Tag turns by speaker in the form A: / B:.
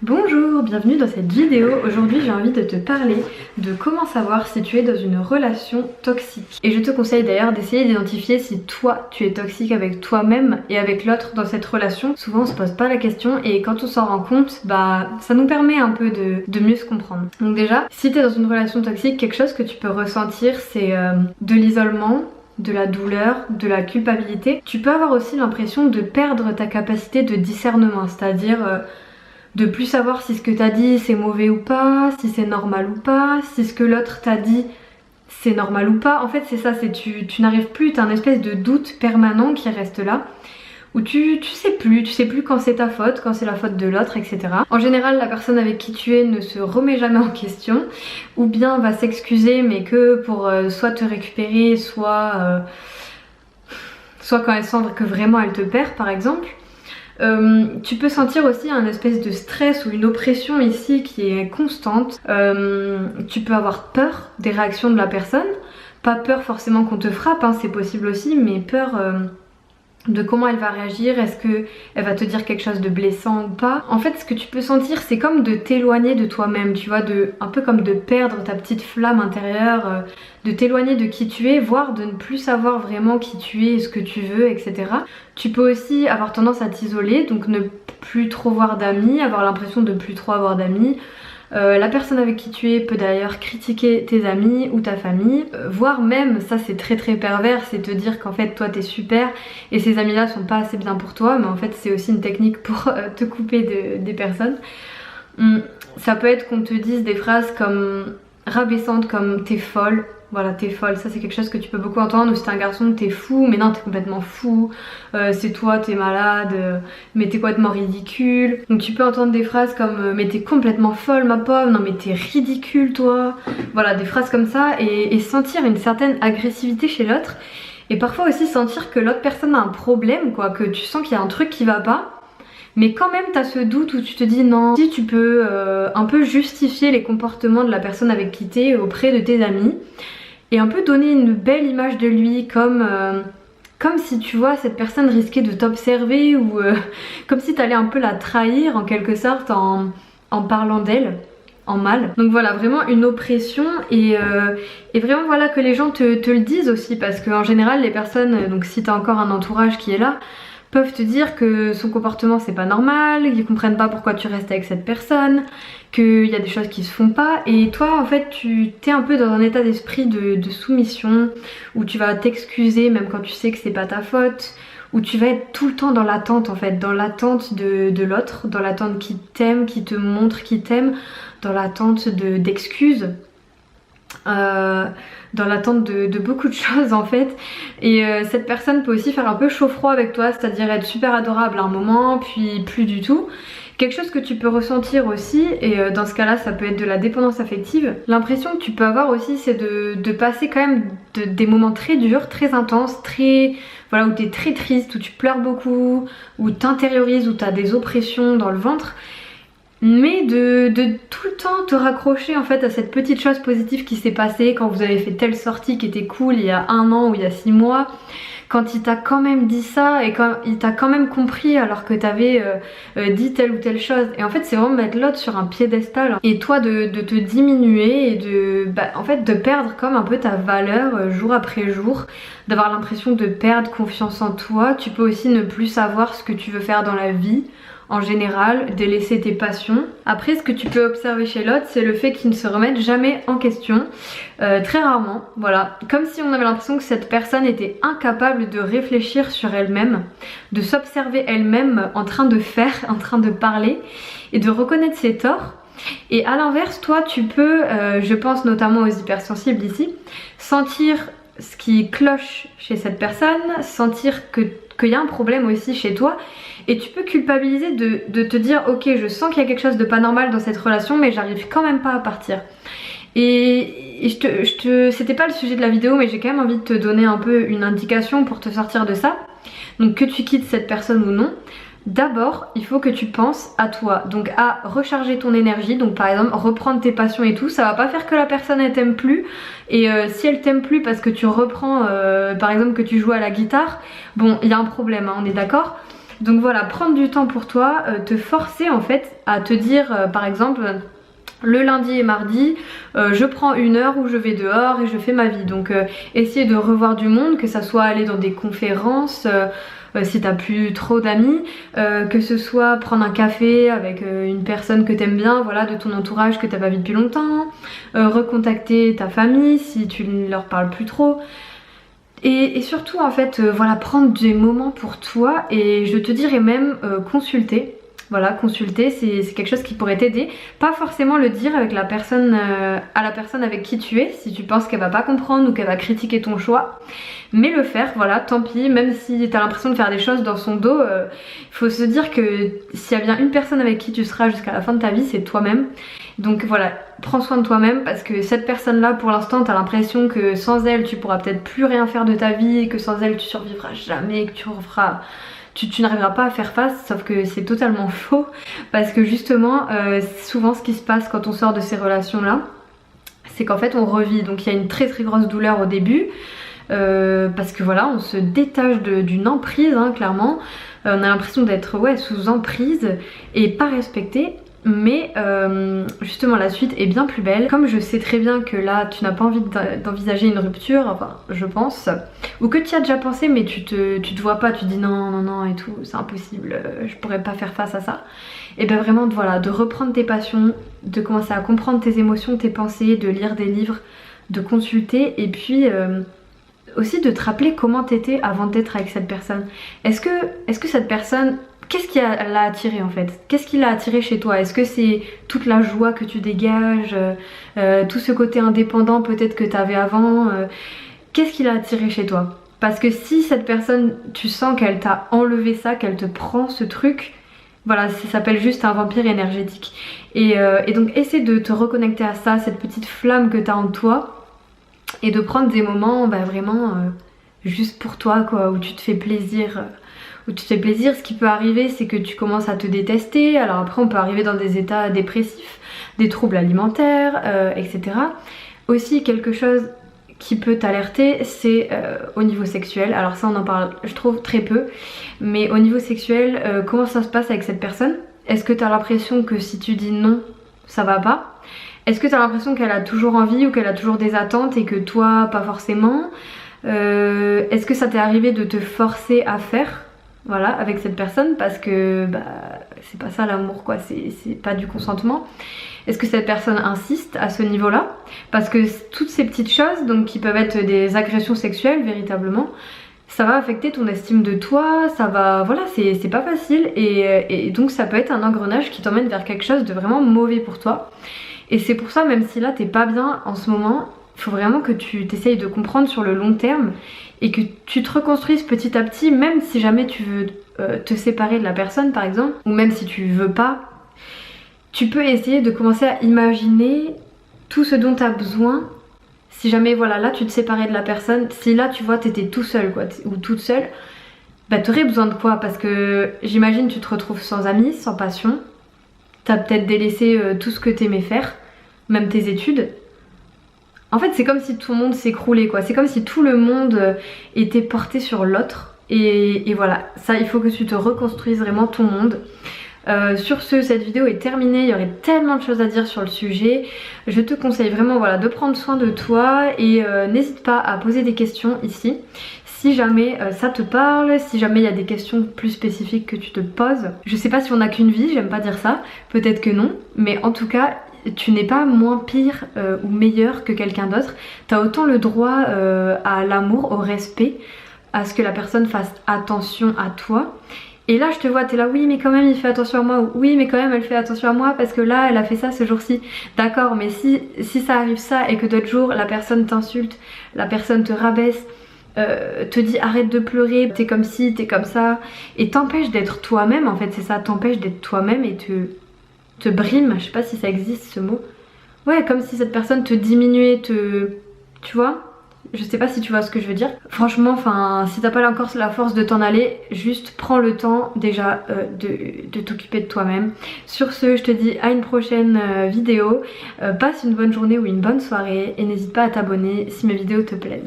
A: Bonjour, bienvenue dans cette vidéo. Aujourd'hui j'ai envie de te parler de comment savoir si tu es dans une relation toxique. Et je te conseille d'ailleurs d'essayer d'identifier si toi tu es toxique avec toi-même et avec l'autre dans cette relation. Souvent on se pose pas la question et quand on s'en rend compte, ça nous permet un peu de mieux se comprendre. Donc déjà, si tu es dans une relation toxique, quelque chose que tu peux ressentir c'est de l'isolement, de la douleur, de la culpabilité. Tu peux avoir aussi l'impression de perdre ta capacité de discernement, c'est-à-dire de plus savoir si ce que t'as dit c'est mauvais ou pas, si c'est normal ou pas, si ce que l'autre t'a dit c'est normal ou pas. En fait c'est ça, c'est tu n'arrives plus, t'as un espèce de doute permanent qui reste là, où tu sais plus quand c'est ta faute, quand c'est la faute de l'autre, etc. En général la personne avec qui tu es ne se remet jamais en question, ou bien va s'excuser mais que pour soit te récupérer, soit quand elle sent que vraiment elle te perd par exemple. Tu peux sentir aussi un espèce de stress ou une oppression ici qui est constante. Tu peux avoir peur des réactions de la personne, pas peur forcément qu'on te frappe, hein, c'est possible aussi, mais peur de comment elle va réagir, est-ce qu'elle va te dire quelque chose de blessant ou pas. En fait ce que tu peux sentir c'est comme de t'éloigner de toi-même, tu vois, un peu comme de perdre ta petite flamme intérieure, de t'éloigner de qui tu es, voire de ne plus savoir vraiment qui tu es, ce que tu veux, etc. Tu peux aussi avoir tendance à t'isoler, donc ne plus trop voir d'amis, avoir l'impression de plus trop avoir d'amis. La personne avec qui tu es peut d'ailleurs critiquer tes amis ou ta famille, voire même, ça c'est très pervers, c'est te dire qu'en fait toi t'es super et ces amis là sont pas assez bien pour toi, mais en fait c'est aussi une technique pour te couper des personnes. Ça peut être qu'on te dise des phrases comme rabaissantes comme t'es folle. Voilà, t'es folle, ça c'est quelque chose que tu peux beaucoup entendre. Ou si t'es un garçon, t'es fou, mais non t'es complètement fou, c'est toi, t'es malade, mais t'es complètement ridicule. Donc tu peux entendre des phrases comme mais t'es complètement folle ma pauvre, non mais t'es ridicule toi. Voilà, des phrases comme ça et sentir une certaine agressivité chez l'autre. Et parfois aussi sentir que l'autre personne a un problème, quoi, que tu sens qu'il y a un truc qui va pas. Mais quand même t'as ce doute où tu te dis non, si tu peux un peu justifier les comportements de la personne avec qui t'es auprès de tes amis et un peu donner une belle image de lui comme si tu vois cette personne risquait de t'observer ou comme si t'allais un peu la trahir en quelque sorte en parlant d'elle en mal. Donc voilà, vraiment une oppression et vraiment voilà que les gens te le disent aussi, parce qu'en général les personnes, donc si t'as encore un entourage qui est là, peuvent te dire que son comportement c'est pas normal, qu'ils comprennent pas pourquoi tu restes avec cette personne, qu'il y a des choses qui se font pas, et toi en fait tu t'es un peu dans un état d'esprit de soumission, où tu vas t'excuser même quand tu sais que c'est pas ta faute, où tu vas être tout le temps dans l'attente en fait, dans l'attente de l'autre, dans l'attente qui t'aime, qui te montre qui t'aime, dans l'attente d'excuses. Dans l'attente de beaucoup de choses en fait, et cette personne peut aussi faire un peu chaud-froid avec toi, c'est-à-dire être super adorable à un moment puis plus du tout. Quelque chose que tu peux ressentir aussi, et dans ce cas là ça peut être de la dépendance affective. L'impression que tu peux avoir aussi c'est de passer quand même des moments très durs, très intenses, voilà, où t'es très triste, où tu pleures beaucoup, où t'intériorises, où t'as des oppressions dans le ventre, mais de tout le temps te raccrocher en fait à cette petite chose positive qui s'est passée quand vous avez fait telle sortie qui était cool il y a 1 an ou il y a 6 mois, quand il t'a quand même dit ça et quand il t'a quand même compris alors que t'avais dit telle ou telle chose. Et en fait c'est vraiment mettre l'autre sur un piédestal et toi de te diminuer et en fait de perdre comme un peu ta valeur jour après jour, d'avoir l'impression de perdre confiance en toi. Tu peux aussi ne plus savoir ce que tu veux faire dans la vie en général, délaisser tes passions. Après ce que tu peux observer chez l'autre c'est le fait qu'il ne se remette jamais en question, très rarement, voilà, comme si on avait l'impression que cette personne était incapable de réfléchir sur elle-même, de s'observer elle-même en train de faire, en train de parler et de reconnaître ses torts. Et à l'inverse toi tu peux, je pense notamment aux hypersensibles ici, sentir ce qui cloche chez cette personne, sentir qu'il y a un problème aussi chez toi, et tu peux culpabiliser de te dire ok je sens qu'il y a quelque chose de pas normal dans cette relation mais j'arrive quand même pas à partir. Et c'était pas le sujet de la vidéo mais j'ai quand même envie de te donner un peu une indication pour te sortir de ça. Donc que tu quittes cette personne ou non, d'abord il faut que tu penses à toi, donc à recharger ton énergie. Donc par exemple reprendre tes passions et tout, ça va pas faire que la personne elle t'aime plus, et si elle t'aime plus parce que tu reprends par exemple que tu joues à la guitare, bon il y a un problème hein, on est d'accord. Donc voilà, prendre du temps pour toi, te forcer en fait à te dire par exemple le lundi et mardi je prends 1 heure où je vais dehors et je fais ma vie. Donc essayer de revoir du monde, que ça soit aller dans des conférences si t'as plus trop d'amis, que ce soit prendre un café avec une personne que t'aimes bien, voilà, de ton entourage que t'as pas vu depuis longtemps, recontacter ta famille si tu ne leur parles plus trop. Et surtout en fait voilà, prendre des moments pour toi, et je te dirais même consulter. Voilà, consulter c'est quelque chose qui pourrait t'aider. Pas forcément le dire avec la personne, à la personne avec qui tu es, si tu penses qu'elle va pas comprendre ou qu'elle va critiquer ton choix. Mais le faire, voilà, tant pis, même si t'as l'impression de faire des choses dans son dos, faut se dire que s'il y a bien une personne avec qui tu seras jusqu'à la fin de ta vie, c'est toi-même. Donc voilà, prends soin de toi-même, parce que cette personne-là, pour l'instant, t'as l'impression que sans elle, tu pourras peut-être plus rien faire de ta vie, que sans elle, tu survivras jamais, que tu n'arriveras pas à faire face, sauf que c'est totalement faux, parce que justement souvent ce qui se passe quand on sort de ces relations là, c'est qu'en fait on revit. Donc il y a une très très grosse douleur au début, parce que voilà, on se détache d'une emprise hein, clairement. On a l'impression d'être sous emprise et pas respecté. Mais justement la suite est bien plus belle. Comme je sais très bien que là tu n'as pas envie d'envisager une rupture, enfin je pense, ou que tu y as déjà pensé mais tu te vois pas, tu dis non et tout, c'est impossible, je pourrais pas faire face à ça. Et bien vraiment voilà, de reprendre tes passions, de commencer à comprendre tes émotions, tes pensées, de lire des livres, de consulter, et puis aussi de te rappeler comment t'étais avant d'être avec cette personne. Est-ce que cette personne, qu'est-ce qui l'a attiré en fait? Qu'est-ce qui l'a attiré chez toi? Est-ce que c'est toute la joie que tu dégages, tout ce côté indépendant peut-être que tu avais avant, qu'est-ce qui l'a attiré chez toi? Parce que si cette personne, tu sens qu'elle t'a enlevé ça, qu'elle te prend ce truc, voilà, ça s'appelle juste un vampire énergétique. Et donc essaie de te reconnecter à ça, cette petite flamme que tu as en toi, et de prendre des moments vraiment juste pour toi quoi, où tu te fais plaisir. Ce qui peut arriver, c'est que tu commences à te détester. Alors après on peut arriver dans des états dépressifs, des troubles alimentaires, etc. Aussi quelque chose qui peut t'alerter, c'est au niveau sexuel. Alors ça on en parle je trouve très peu, mais au niveau sexuel, comment ça se passe avec cette personne? Est-ce que tu as l'impression que si tu dis non, ça va pas? Est-ce que tu as l'impression qu'elle a toujours envie ou qu'elle a toujours des attentes et que toi pas forcément? Est-ce que ça t'est arrivé de te forcer à faire, voilà, avec cette personne? Parce que bah c'est pas ça l'amour quoi, c'est pas du consentement. Est-ce que cette personne insiste à ce niveau là? Parce que toutes ces petites choses donc qui peuvent être des agressions sexuelles véritablement, ça va affecter ton estime de toi, ça va, voilà, c'est pas facile, et donc ça peut être un engrenage qui t'emmène vers quelque chose de vraiment mauvais pour toi. Et c'est pour ça, même si là t'es pas bien en ce moment, il faut vraiment que tu t'essayes de comprendre sur le long terme et que tu te reconstruises petit à petit, même si jamais tu veux te séparer de la personne par exemple, ou même si tu veux pas, tu peux essayer de commencer à imaginer tout ce dont tu as besoin. Si jamais voilà, là tu te séparais de la personne, si là tu vois t'étais tout seul quoi, ou toute seule, bah t'aurais besoin de quoi? Parce que j'imagine tu te retrouves sans amis, sans passion. T'as peut-être délaissé tout ce que t'aimais faire, même tes études. En fait c'est comme si tout le monde s'écroulait quoi, c'est comme si tout le monde était porté sur l'autre. Et voilà, ça il faut que tu te reconstruises vraiment ton monde. Sur ce, cette vidéo est terminée, il y aurait tellement de choses à dire sur le sujet. Je te conseille vraiment voilà, de prendre soin de toi, et n'hésite pas à poser des questions ici. Si jamais ça te parle, si jamais il y a des questions plus spécifiques que tu te poses. Je sais pas si on n'a qu'une vie, j'aime pas dire ça, peut-être que non, mais en tout cas tu n'es pas moins pire ou meilleur que quelqu'un d'autre. T'as autant le droit à l'amour, au respect, à ce que la personne fasse attention à toi. Et là je te vois, t'es là, oui mais quand même il fait attention à moi, ou oui mais quand même elle fait attention à moi parce que là elle a fait ça ce jour-ci. D'accord, mais si ça arrive ça et que d'autres jours la personne t'insulte, la personne te rabaisse, te dit arrête de pleurer, t'es comme ci, t'es comme ça, et t'empêche d'être toi-même, en fait c'est ça, t'empêche d'être toi-même et te brime, je sais pas si ça existe ce mot. Ouais, comme si cette personne te diminuait, tu vois? Je sais pas si tu vois ce que je veux dire. Franchement, enfin, si t'as pas encore la force de t'en aller, juste prends le temps déjà de t'occuper de toi-même. Sur ce, je te dis à une prochaine vidéo. Passe une bonne journée ou une bonne soirée et n'hésite pas à t'abonner si mes vidéos te plaisent.